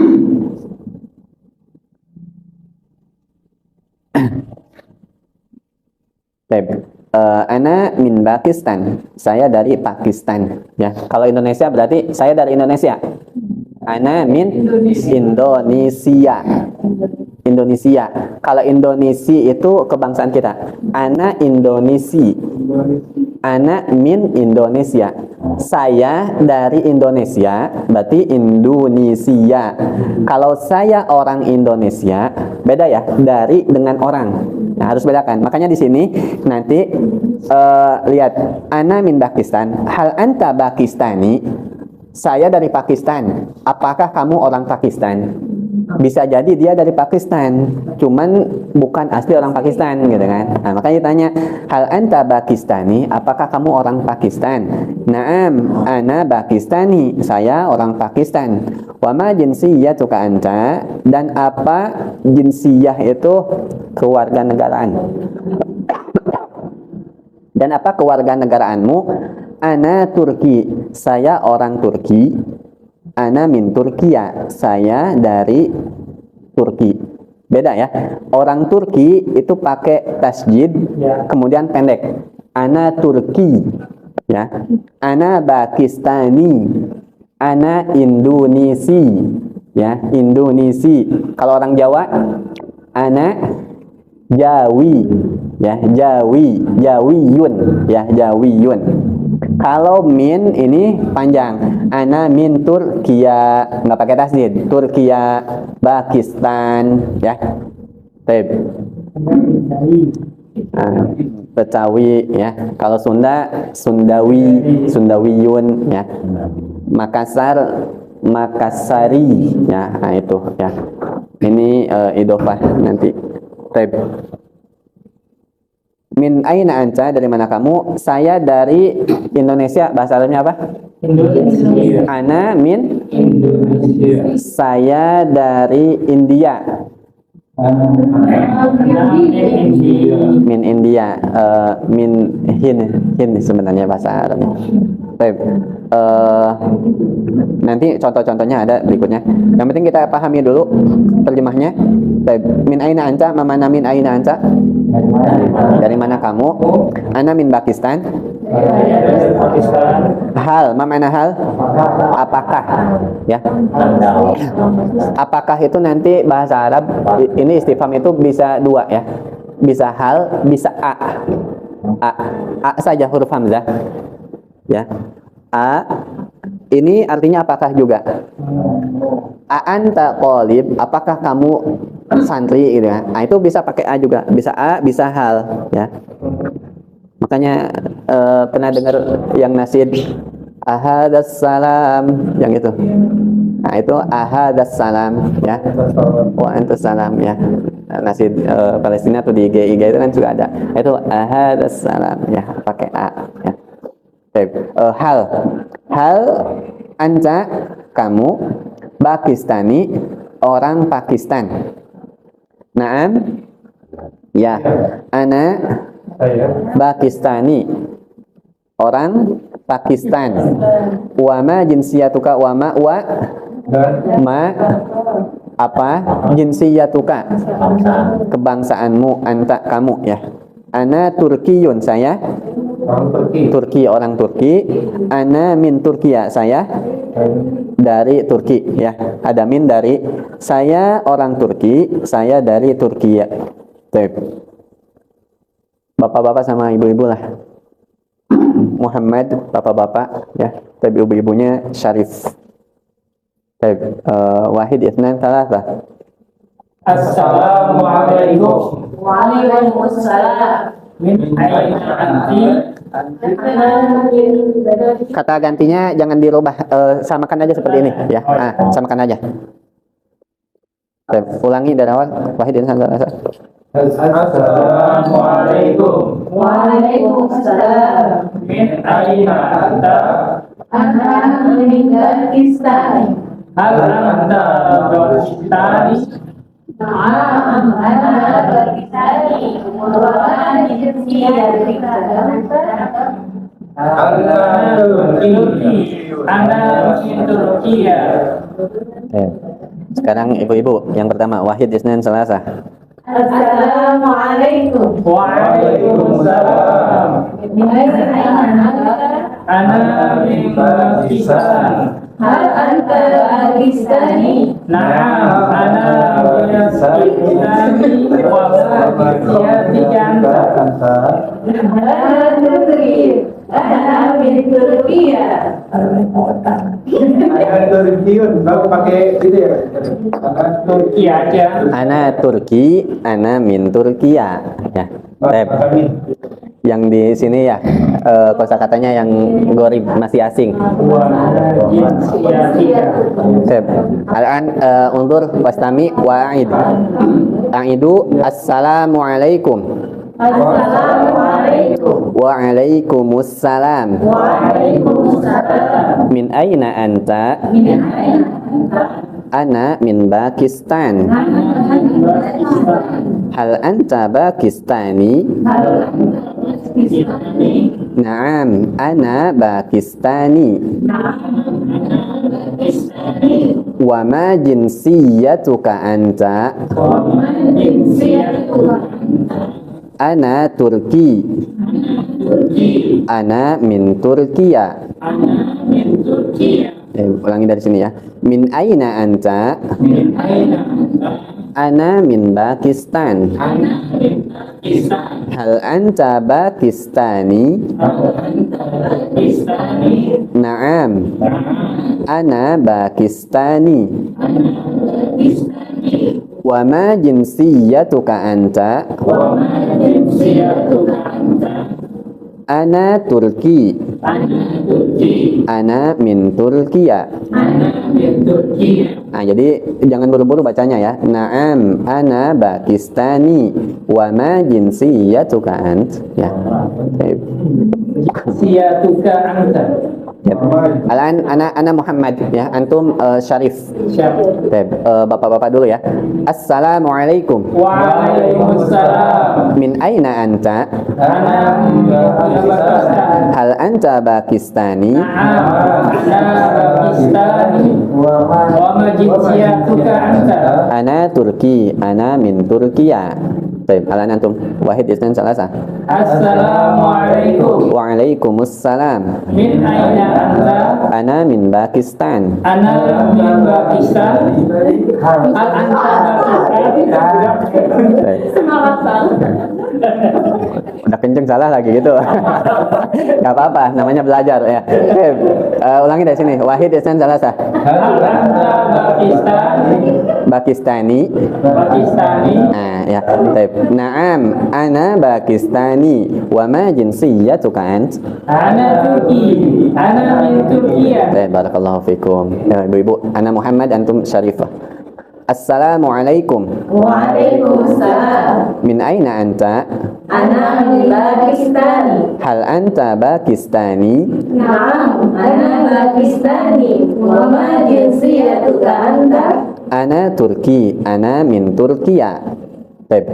Ana min Pakistan. Saya dari Pakistan. Ya, kalau Indonesia berarti saya dari Indonesia. Ana min Indonesia. Indonesia. Kalau Indonesia itu kebangsaan kita. Ana Indonesi. Ana min Indonesia. Saya dari Indonesia, berarti Indonesia. Kalau saya orang Indonesia, beda ya, dari dengan orang. Nah, harus bedakan. Makanya di sini nanti lihat ana min Pakistan, hal anta Pakistani. Saya dari Pakistan. Apakah kamu orang Pakistan? Bisa jadi dia dari Pakistan, cuman bukan asli orang Pakistan gitu kan. Nah, makanya ditanya, hal anta Pakistani, apakah kamu orang Pakistan? Naam, ana Pakistani, saya orang Pakistan. Wa ma jinsiyatuka anta, dan apa jinsiyah itu kewarganegaraan. Dan apa kewarganegaraanmu? Ana Turki, saya orang Turki. Ana min Turkiya, saya dari Turki. Beda ya. Orang Turki itu pakai tasjid, Ya. kemudian pendek. Ana Turki, ya. Ana Pakistani, ana Indonesi, ya. Indonesi. Kalau orang Jawa, ana Jawi, ya. Jawi, Jawiyun, ya. Jawiyun. Kalau min ini panjang, ana min Turkiya, nggak pakai tasdid, Turkiya, Pakistan, ya. Baik. Betawi, ya. Kalau Sunda, Sundawi, Sundawiyun, ya. Makassar, Makassari, ya. Nah itu, ya. Ini idofah nanti. Baik. Min aina anta, dari mana kamu? Saya dari Indonesia. Bahasa Arabnya apa? Indonesia. Ana min, Indonesia. saya dari India. India. Min India, min Hind sebenarnya bahasa Arabnya. Baik. Nanti contoh-contohnya ada berikutnya. Yang penting kita pahami dulu terjemahnya. Baik. Min aina anta, mana min aina anta? Dari mana kamu? Ana min Pakistan. Pakistan. Hal, mana hal? Apakah? Ya. Apakah itu nanti bahasa Arab ini istifham itu bisa dua ya. Bisa hal, bisa a. A saja huruf hamzah. Ya. A ini artinya apakah juga? A anta qalib, apakah kamu santri gitu ya. Nah, itu bisa pakai a juga, bisa a, bisa hal ya. Makanya pernah dengar yang nasid ahadas salam yang itu. Nah, itu ahadas salam ya. Wa antas salam ya. Nasid Palestina tuh di IG itu kan juga ada. Itu ahadas salam ya, pakai a ya. Hal anta, kamu Pakistani, orang Pakistan. Naam, ya. Ana Saya. Pakistani, orang Pakistan. Wa ma jinsiyatuka, wa ma Dan ma apa jinsiyatuka, kebangsaanmu, anta kamu ya. Ana Turkiyun, saya orang Turki. Turki, orang Turki. Ana min Turkiya, saya dari Turki ya. Ada min dari saya orang Turki, saya dari Turki ya. Bapak-bapak sama ibu-ibu lah. Muhammad bapak-bapak ya. Tapi ibu-ibunya Syarif. Wahid itsnan tsalatsa. Assalamualaikum. Waalaikumsalam. Min aina anti? Kata gantinya jangan dirubah, samakan aja seperti ini ya. Samakan aja. Ulangi dari awal. Wahid itsnan tsalatsa. Assalamualaikum. Waalaikumsalam. Min aina anta? Ana min Pakistan. Hal anta Pakistani? Na'am, ana Pakistani. Wa ana jinsiyatuka anta? Ana Turki. Ana min Turkiya. Sekarang ibu-ibu yang pertama Wahid itsnan tsalatsa. Assalamualaikum. Waalaikumsalam. Min aina anta? Ana min Pakistan. Hal anta Pakistani? Naam, ana min Pakistani wa jinsiyati anta? Ana Turki. Ana min Turkiya. Baru pakai itu ya. Turki aja. Ana Turki, ana min Turkiya ya. Yang di sini ya kosakatanya yang gorib masih asing. Al-an undur wastami wa'id. A'idu assalamualaikum. Assalamualaikum. Waalaikumsalam. Waalaikumsalam. Min aina anta? Min aina anta? Ana min Pakistan. Hal anta Pakistani? Hal anta Pakistani? Naam, ana Pakistani. Pakistani. Wa ma jinsiyatuka anta? Wa man jinsiyatuka anta? Ana Turki. Ana min Turkiya. Ulangi dari sini ya. Min aina anta? Min aina anta? Ana min Pakistan. Ana min Pakistan. Hal anta Pakistani? Pakistani. Naam, ana Pakistani. Pakistani. Wa ma jinsiyatuka anta? Wa ma jinsiyatuka anta? Ana Turki. Ana Turki. Ana min Turkiya. Ana min Turkiya. Nah, jadi jangan buru-buru bacanya ya. Naam, ana Pakistani. Wa ma jinsiyatuka ant? Ya. Baik. Jinsiyatuka anta? Ya. Alan ana Muhammad ya. Antum Syarif. Siapa? Baik. Bapak-bapak dulu ya. Assalamualaikum. Waalaikumsalam. Min aina anta? Ana min Pakistan. Hal anta Pakistani? Naam, ana Pakistani. Wa ma jinsiyatuka anta? Ana Turki. Ana min Turkiya. Baik. Alan antum. Wahid itsnan tsalatsa. Assalamualaikum. Waalaikumsalam. Min aina anta? Ana min Pakistan. Ana min Pakistan. Hal anta Pakistan? Baik. Semangat banget. Udah kenceng salah lagi gitu. Gak apa-apa, namanya belajar ya. Oke, ulangi dari sini. Wahid itsnan tsalatsa. Hal anta Pakistani? Pakistani. Pakistani. Nah, ya. Baik. Naam, ana Pakistani. Wa ma jinsiyatuka ant? Ana Turki. Ana min Turkiya. Baik, barakallahu fikum. Ya, ibu-ibu, ana Muhammad, antum Syarifah. Assalamualaikum. Waalaikumsalam. Min aina anta? Ana min Pakistani. Hal anta Pakistani? Naam, ana Pakistani. Wa ma jinsiyatuka anta? Ana Turki. Ana min Turkiya. Baik,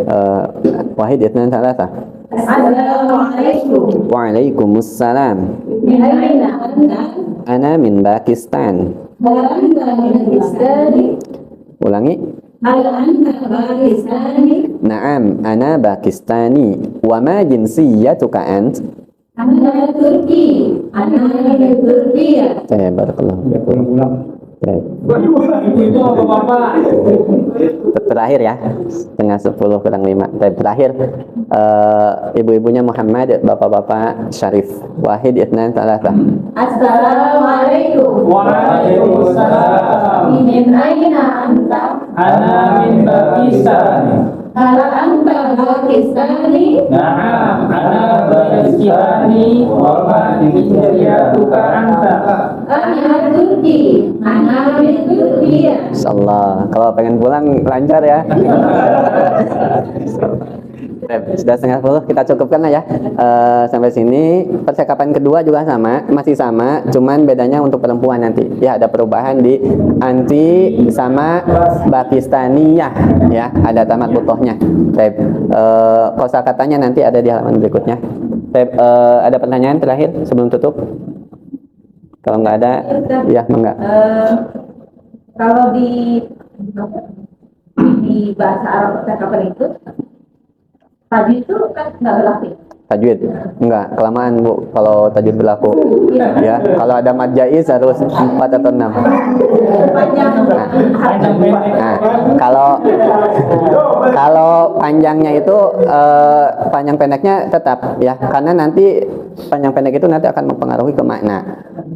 Wahid itsnan tsalatsa. Assalamualaikum. Waalaikumsalam. Min aina anta? Ana min Pakistan. Hal anta min Pakistani? Ulangi. Hal anta Pakistani? Naam, ana Pakistani. Wa ma jinsiyatuka ant? Ana Turki. Ana Turkiya. Barakallah. Ya, pulang. Ibu apa bapak? Terakhir ya, setengah 10 kurang 5. Terakhir, ibu-ibunya Muhammad, bapak-bapak Syarif. Wahid, Ithnan, Thalatha. Assalamualaikum. Waalaikumsalam. Min aina anta? Ana min Pakistan. Hal anta Pakistani? Na'am, ana Pakistani wa ma jinsiyatuka anta. Ana Turki. Ana min Turkiya. Insyaallah. Kalau pengen pulang lancar ya. Sudah setengah 10, kita cukupkan lah ya. Sampai sini. Percakapan kedua juga sama, masih sama, cuman bedanya untuk perempuan nanti. Ya, ada perubahan di anti sama Pakistaniyah ya, ada tamat butohnya. Kosakatanya nanti ada di halaman berikutnya. Ada pertanyaan terakhir sebelum tutup? Kalau nggak ada, ya enggak. Kalau di bahasa Arab percakapan itu tadi itu kan nggak berlaku. Tajwid enggak, kelamaan Bu kalau tajwid berlaku. Ya, kalau ada mad jaiz harus 4 atau 6. Panjang. Nah, kalau panjangnya itu panjang pendeknya tetap ya, karena nanti panjang pendek itu nanti akan mempengaruhi ke makna.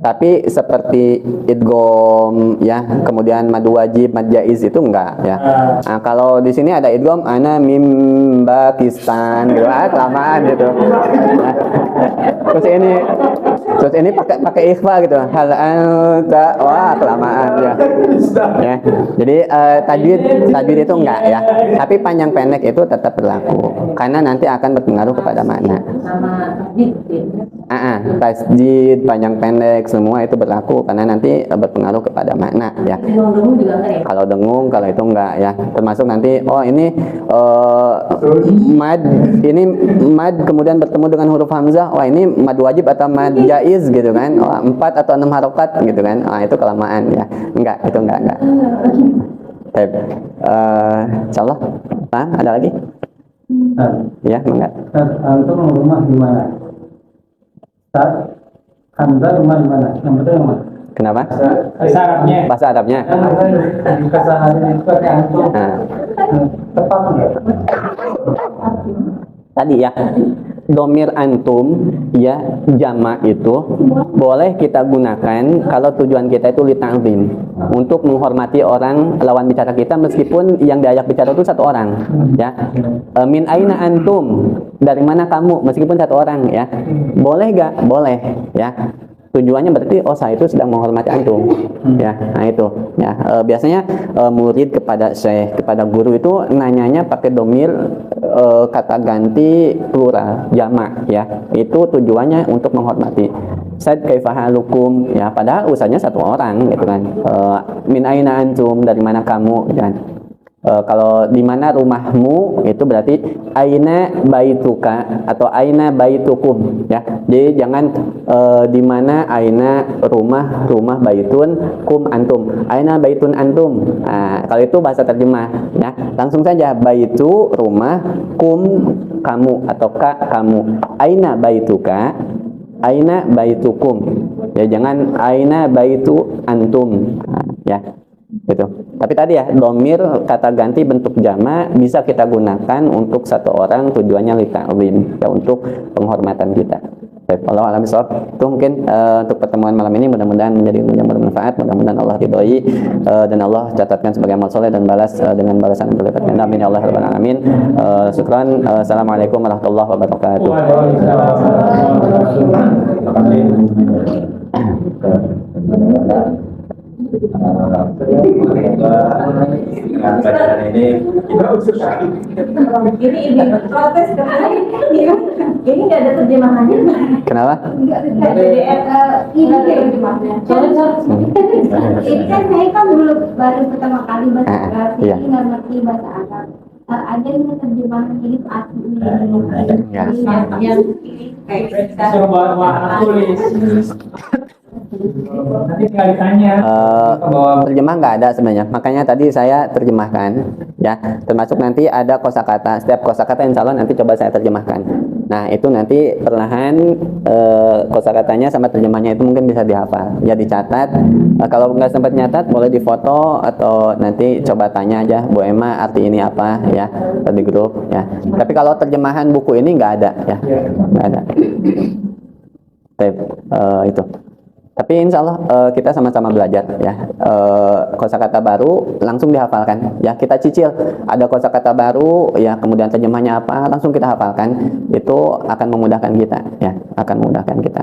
Tapi seperti idgham ya, kemudian mad wajib, mad jaiz itu enggak ya. Nah, kalau di sini ada idgham ana mim Pakistan gitu, kelamaan gitu. Nah, terus ini pakai ikhfa gitu. Hal anta, wah kelamaan ya. Ya. Jadi tajwid itu enggak ya. Tapi panjang pendek itu tetap berlaku karena nanti akan berpengaruh kepada makna. Sama tasdid. Tasdid, panjang pendek semua itu berlaku karena nanti berpengaruh kepada makna ya. Dengung juga enggak ya? Kalau dengung, kalau itu enggak ya. Termasuk nanti ini mad kemudian bertemu dengan huruf hamzah. Wah, ini mad wajib atau mad jaiz gitu kan. 4 atau 6 harokat gitu kan. Itu kelamaan ya. Enggak, itu enggak. Baik. Insyaallah. Ada lagi? Ya, enggak. Antum rumah di mana? Ustaz, Hamzah rumah di mana? Yang betul yang mana? Kenapa? Bahasa Arabnya. Bahasa Arabnya. Di keseharian itu ada antum. Tepat nggak? Tadi ya, domir antum ya, jamak itu boleh kita gunakan kalau tujuan kita itu lita'zim, untuk menghormati orang lawan bicara kita meskipun yang diajak bicara itu satu orang ya. Min aina antum, dari mana kamu, meskipun satu orang ya. Boleh gak? Boleh ya. Tujuannya berarti saya itu sedang menghormati antum ya. Nah itu ya, biasanya murid kepada syekh, kepada guru itu nanyanya pakai domir kata ganti plural jamak ya. Itu tujuannya untuk menghormati. Said kaifa halukum ya, padahal usahanya satu orang gitu kan. Min aina antum, dari mana kamu kan. Kalau di mana rumahmu itu berarti aina baituka atau aina baitukum ya. Jadi jangan di mana aina rumah baitun kum antum. Aina baitun antum. Nah, kalau itu bahasa terjemah ya. Langsung saja baitu rumah, kum kamu atau ka kamu. Aina baituka, aina baitukum. Ya jangan aina baitu antum. Nah, ya. Gitu. Tapi tadi ya, domir kata ganti bentuk jama bisa kita gunakan untuk satu orang, tujuannya lita'zim ya, untuk penghormatan kita. Baik, Allah alam bisawab. Itu mungkin untuk pertemuan malam ini, mudah-mudahan menjadi ilmu yang bermanfaat, mudah-mudahan Allah ridhoi dan Allah catatkan sebagai amal soleh dan balas dengan balasan yang berlipat ganda. Amin ya Allah rabbal alamin. Syukran. Assalamualaikum warahmatullahi wabarakatuh. Dengan bacaan ini kita usaha. Ini protes ini nggak ada terjemahannya. Kenapa? Nggak ada ini terjemahannya. Ini kan saya kan baru pertama kali bahasa Arab, Iya. jadi nggak ngerti bahasa Arab. Ada yang terjemahan ini asli Ya. yang kayak kita. Coba tulis. Nanti tinggal ditanya. Terjemah nggak ada sebenarnya, makanya tadi saya terjemahkan ya, termasuk nanti ada kosakata. Setiap kosakata insya Allah nanti coba saya terjemahkan Nah, itu nanti perlahan kosakatanya sama terjemahnya itu mungkin bisa dihafal. Ya dicatat. Kalau nggak sempat nyatat, boleh difoto atau nanti coba tanya aja, Bu Emma arti ini apa ya di grup ya. Tapi kalau terjemahan buku ini nggak ada ya, nggak ada. Baik, itu. Tapi insya Allah kita sama-sama belajar ya. Kosakata baru langsung dihafalkan ya. Kita cicil ada kosakata baru ya, kemudian terjemahnya apa langsung kita hafalkan. Itu akan memudahkan kita ya, akan memudahkan kita.